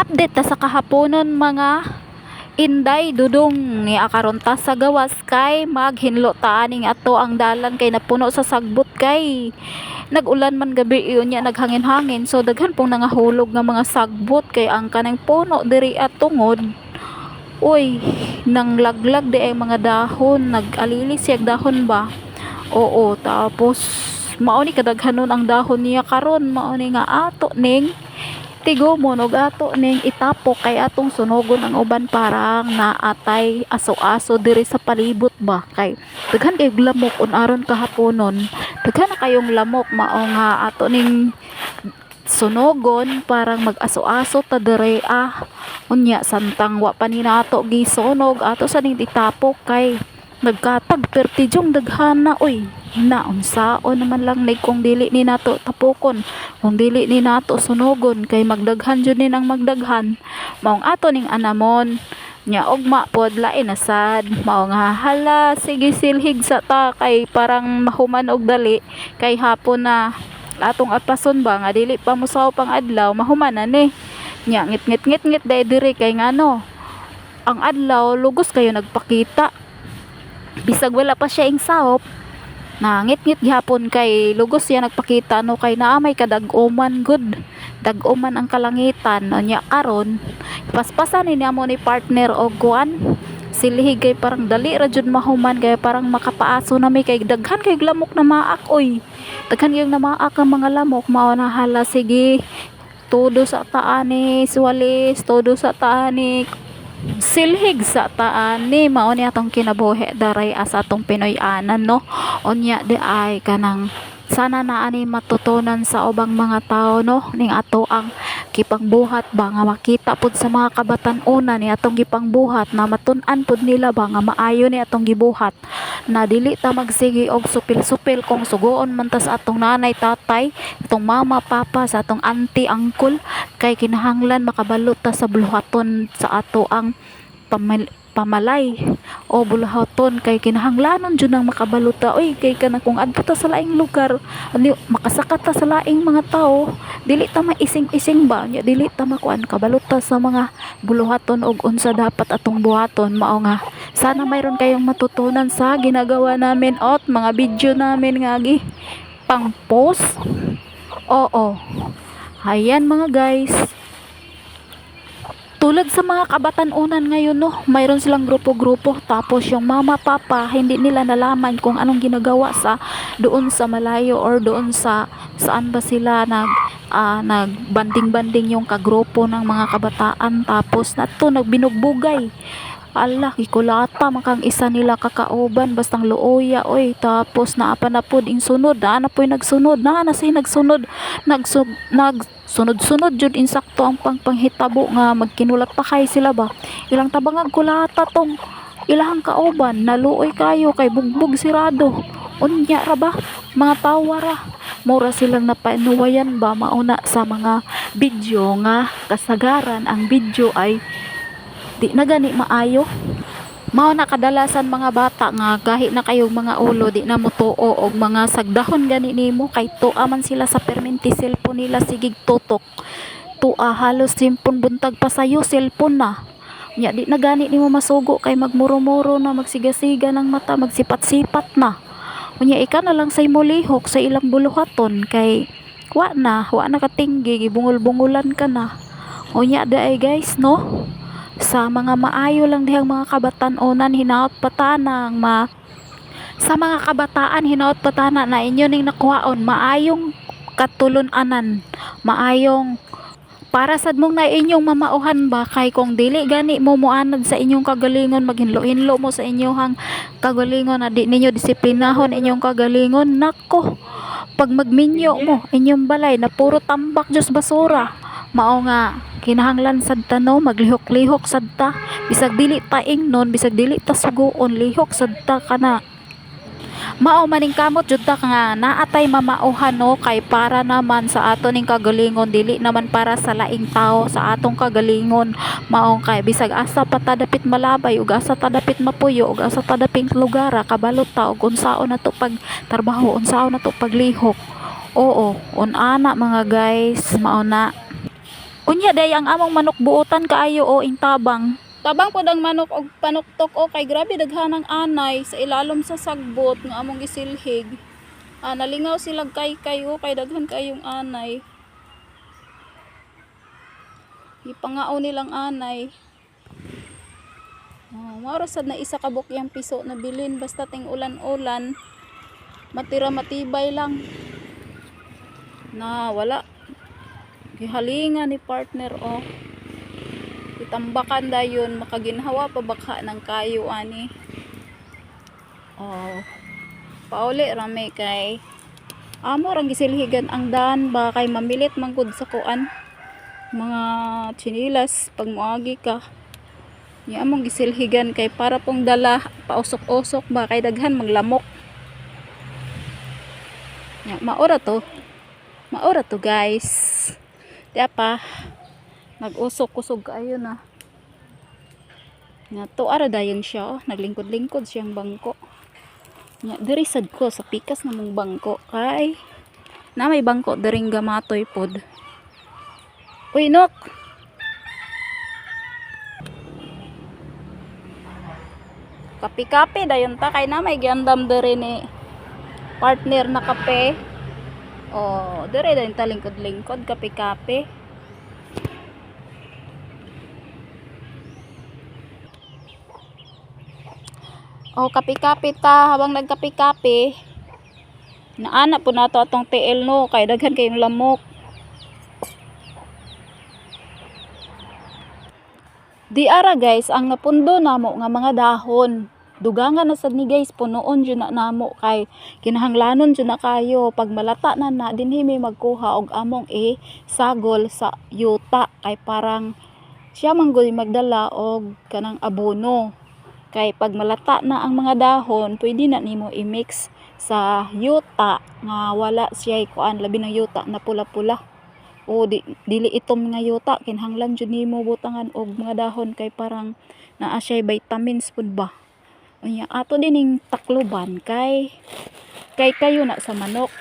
Update ta sa kahaponon mga Inday dudong ni akaron ta sa gawas kay maghinlo ta aning ato ang dalan kay napuno sa sagbot kay nagulan man gabi iyon niya naghangin-hangin so daghan pong nangahulog nga mga sagbot kay ang kanang puno diri at tungod uy nang laglag di ay mga dahon nag-alili siya dahon ba. Oo, tapos mao ni kadaghanon ang dahon niya karon mao ni nga ato ning tigomon og ato ning itapok kay atong sunogon ang uban parang naatay aso-aso diri sa palibot ba kay daghan kay lamok unaron kahaponon daghan na kayong lamok mao nga ato ning sunogon parang mag-aso-aso ta diri unya samtang wa pa ni nato gisunog ato sa ning itapok kay nagkatag pertidyong daghana oy na unsaon naman lang ni kung dili ni nato tapokon kung dili ni nato sunogon kay magdaghan jud ni nang magdaghan maong ato ning anamon nya ugma pod lain na sad mao nga hala sige silhig sa ta kay parang mahuman og dali kay hapon na atong apason ba nga dili pa musaw pang adlaw mahuman na ni nya ngit ngit ngit ngit diri kay ngano ang adlaw lugos kayo nagpakita bisag wala pa siya ing sahop na ngit-ngit gihapon kay lugos siya nagpakita no kay naa may kadag-uman good dag-uman ang kalangitan nya karon paspasan ni amo ni partner og kuan silhig kay parang dali ra jud mahuman kay parang makapaaso na may kay daghan kay lamok na maak oy daghan kay na maak ang mga lamok mao na hala sige todo sa taani suwalis todo sa taani silhig sa taan ni mao ni atong kinabuhi daray as atong Pinoy-anan no unya di ay kanang sana na ani matutunan sa ubang mga tao no ning ato ang gipangbuhat ba nga makita pud sa mga kabatan-una ni atong gipangbuhat na matun-an pud nila ba nga maayo ni atong gibuhat na dili ta magsigi og supil-supil kung sugoon man ta sa atong nanay tatay atong mama papa sa atong auntie uncle kay kinahanglan makabalot ta sa buluhaton sa ato ang pamalay o buluhaton kay kinahanglanon jud nang makabalota oy kay kana kung adto ta sa laing lugar ani makasakat ta sa laing mga tao dili ta maising-ising ba nya dili ta makuan kabalota sa mga buluhaton og unsa dapat atong buhaton mao nga sana mayroon kayong matutunan sa ginagawa namin at mga video namin nga gi pang post oo ayan mga guys tulad sa mga kabatan-unan ngayon no, mayroon silang grupo-grupo tapos yung mama papa hindi nila nalaman kung anong ginagawa sa doon sa malayo or doon sa saan ba sila nagbanding-banding yung kagrupo ng mga kabataan tapos nato nagbinugbugay ala kikulata makang isa nila kakauban bastang luoya oy tapos naapa na pod ing sunod na po'y nagsunod na say nagsunod sunod-sunod jud insakto ang panghitabo nga magkinulat pa kay sila ba ilang tabangag kulata tong ilahang kauban naluoy kayo kay bugbog sirado unya ra ba mga tawara mura silang napainuwayan ba mauna sa mga video nga kasagaran ang video ay di na gani maayo mao na kadalasan mga bata nga gahi na kayong mga ulo di na mo tuo og mga sagdahon gani nimo kay tuwa man sila sa perminti cellphone nila sigig tutok tuwa halos simpon buntag pa sayo cellphone na nya di na gani nimo masugo kay magmuro-muro na magsigasiga ng mata magsipat-sipat na unya ika na lang say mulihok sa ilang buluhaton kay wa na katinggi gibungol-bungulan ka na unya daay guys no sa mga maayo lang dihang mga kabatan-onan hinaot patanang sa mga kabataan hinaot patana na inyo ning nakuhaon maayong katulun-anan maayong para sad mong na inyong mamauhan ba kay kung dili gani mo muanad sa inyong kagalingon maghinlo-hinlo mo sa inyong kagalingon na di ninyo disiplinahon inyong kagalingon nako pag magminyo mo inyong balay na puro tambak just basura mao nga kinahanglan sad ta no maglihok-lihok sad ta bisag dili ta ingnon bisag dili ta sugoon lihok sad ta kana mao maning kamot jud ta nga naatay mamauhan no kay para naman sa ato ning kagalingon dili naman para sa laing tao sa atong kagalingon mao kay bisag asa pa ta dapit malabay ug asa ta dapit mapuyo ug asa ta dapit lugara kabalot ta og unsaon nato pag trabaho unsaon nato paglihok oo unana mga guys mao na Unya day ang among manok buotan kaayo o ing tabang. Tabang pod ang manok og panuktok o kay grabe daghanang anay sa ilalom sa sagbot nga among gisilhig. Nalingaw sila kay o kay daghan kayong anay. Ipangao nilang anay. Mao sad na isa ka bukyang piso na bilin basta ting ulan-ulan. Matira matibay lang. Na wala. Gihalingan ni partner o. Itambakan dayon makaginhawa pa bakha ng kayo ani. Pauli rame kay amo rang gisilhigan ang daan ba kay mamilit manggod sa kuan mga chinilas pag moagi ka. Nya among gisilhigan kay para pong dala pausok-usok ba kay daghan maglamok. Nya maora to guys. Diya pa nag-usok-usok kaayo na. Nya to ara dayon siya naglingkod-lingkod siyang bangko. Nya diri sad ko sa pikas na mong bangko kay na may bangko diring gamatoy pod. Uy nok. Kape-kape dayon ta kay na may giandam diri ni partner na kape. Diri dayon ta lingkod-lingkod kape-kape. Kape-kape ta habang nagkape-kape. Naana po nato atong TL no kay daghan kayong lamok. Di ara guys ang napundo namo nga mga dahon. Dugangan na sad ni guys punoon jud na namo kay kinahanglanon jud na kayo pag malata na dinhi may magkuha og among sagol sa yuta kay parang siya man gud magdala og kanang abono. Kay pag malata na ang mga dahon, pwede na nimo i-mix sa yuta nga wala siya kuan labi ng yuta na pula-pula. Dili itom nga yuta kinahanglan jud nimo butangan og mga dahon kay parang naa siya vitamins pud ba. Unya ato dining takloban kay kayo na sa manok.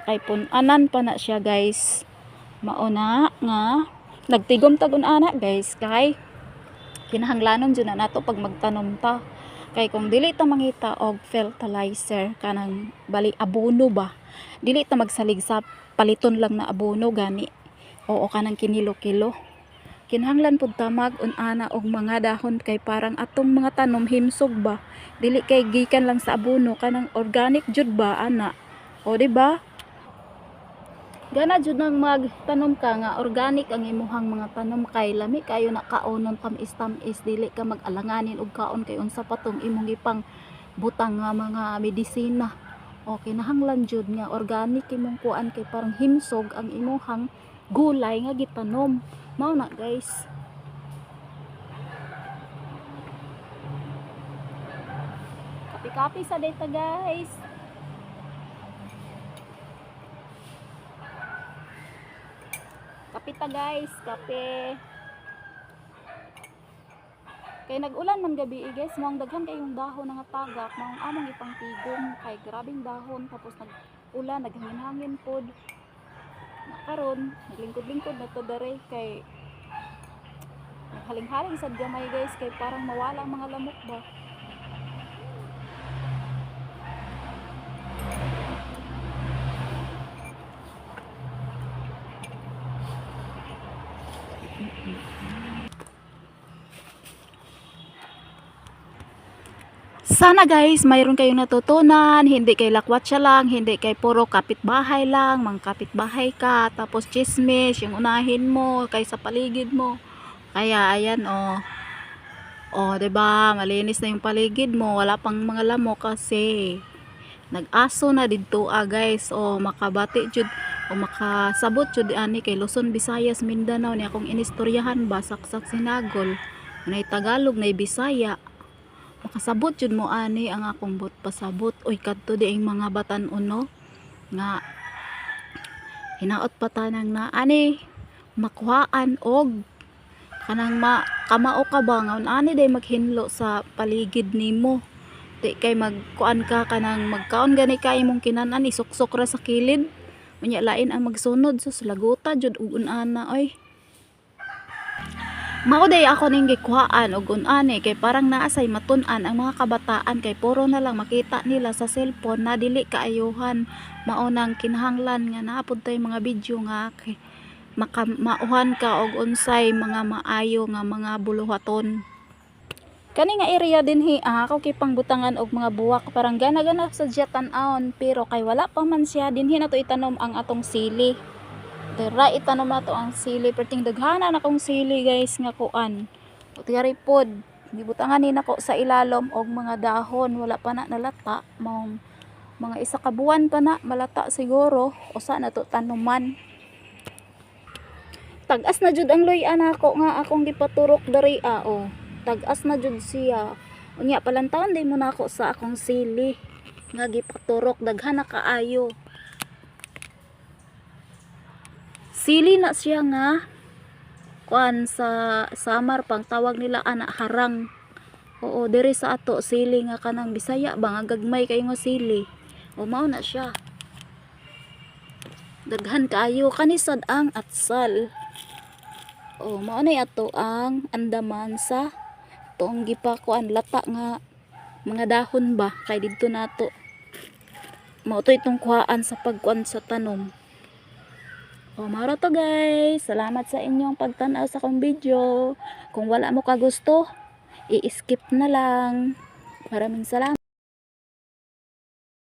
Kay pun-anan pa na siya guys. Mauna nga nagtigom tagon ana guys kay kinahanglanon jud na nato pag magtanom ta kay kung dili ta mangita og fertilizer kanang bali abono ba dili ta magsalig sa paliton lang na abono gani kanang kinilo-kilo kinahanglan pud ta mag-un-ana og mga dahon kay parang atong mga tanom himsog ba dili kay gikan lang sa abono kanang organic jud ba ana di ba gana jud nang magtanom ka nga organic ang imuhang mga tanom kay lami kayo na kaonon tamis-tamis dili ka mag-alanganin og kaon kay unsa pa tong imong gipang butang nga mga medisina. Kinahanglan jud nga organic imong kuan kay parang himsog ang imuhang gulay nga gitanom. Mao na guys. Kapi-kapi sa data guys. Kape ta guys, kape. Kay nag-ulan man gabi guys, maong daghan kayong dahon nga tagak, maong among ipang tigom kay grabing dahon tapos nag-ulan, naghangin-hangin pod. Karon, naglingkod-lingkod na to dere kay naghaling-haling sad gamay guys kay parang mawala ang mga lamok ba. Sana guys, mayroon kayong natutunan, hindi kay lakwatsa lang, hindi kay puro kapitbahay lang, mga kapitbahay ka, tapos chismis, yung unahin mo, kay sa paligid mo. Kaya ayan 'di ba? Malinis na yung paligid mo, wala pang mga lamok kasi nag-aso na didto guys. Makabati jud o makasabot jud ani kay Luzon, Visayas, Mindanao ni akong inistoryahan ba saksak sinagol. Nay Tagalog, nay Bisaya. Makasabot jud mo ani ang akong bot pasabot. Kadto di ang mga batan-on no nga hinaot pa tanang na ani makuhaan og kanang kamao ka ba nga ani day maghinlo sa paligid nimo. Di kay magkuan ka kanang magkaon gani kay imong kinanan isuksok ra sa kilid. Unya lain ang magsunod sus laguta jud ug unana oy. Mao day ako ning gikuhaan og unani kay parang naasay matun-an ang mga kabataan kay puro na lang makita nila sa cellphone na dili kaayuhan. Mao nang kinahanglan nga naapod tay mga video nga kay mauhan ka og unsay mga maayo nga mga buluhaton. Kani nga area din ako kay pangbutangan og mga buwak parang gana-gana sa tan-awon pero kay wala pa man siya dinhi nato itanom ang atong sili. Dira itanom nato ang sili perting daghana na kong sili guys nga kuan. Utiyari pod gibutangan ni nako sa ilalom og mga dahon wala pa na nalata mga isa ka buwan pa na malata siguro usa na to tanuman. Tag-as na jud ang loy anako nga akong gipaturok diri tag-as na jud siya. Unya palantawon day mo nako sa akong sili nga gipaturok daghan na kaayo. Sili na siya nga kuan sa samar pang tawag nila anak harang. Oo, diri sa ato sili nga kanang Bisaya ba nga gagmay kay nga sili. O mao na siya. Daghan kaayo kanisad ang atsal. O mao na ato ang andaman sa tuong gipakuan lata nga mga dahon ba kay didto nato. Mao to itong kuhaan sa pagkuan sa tanom. O mara to guys, salamat sa inyong pagtanaw sa akong video. Kung wala mo ka gusto, i-skip na lang. Maraming salamat.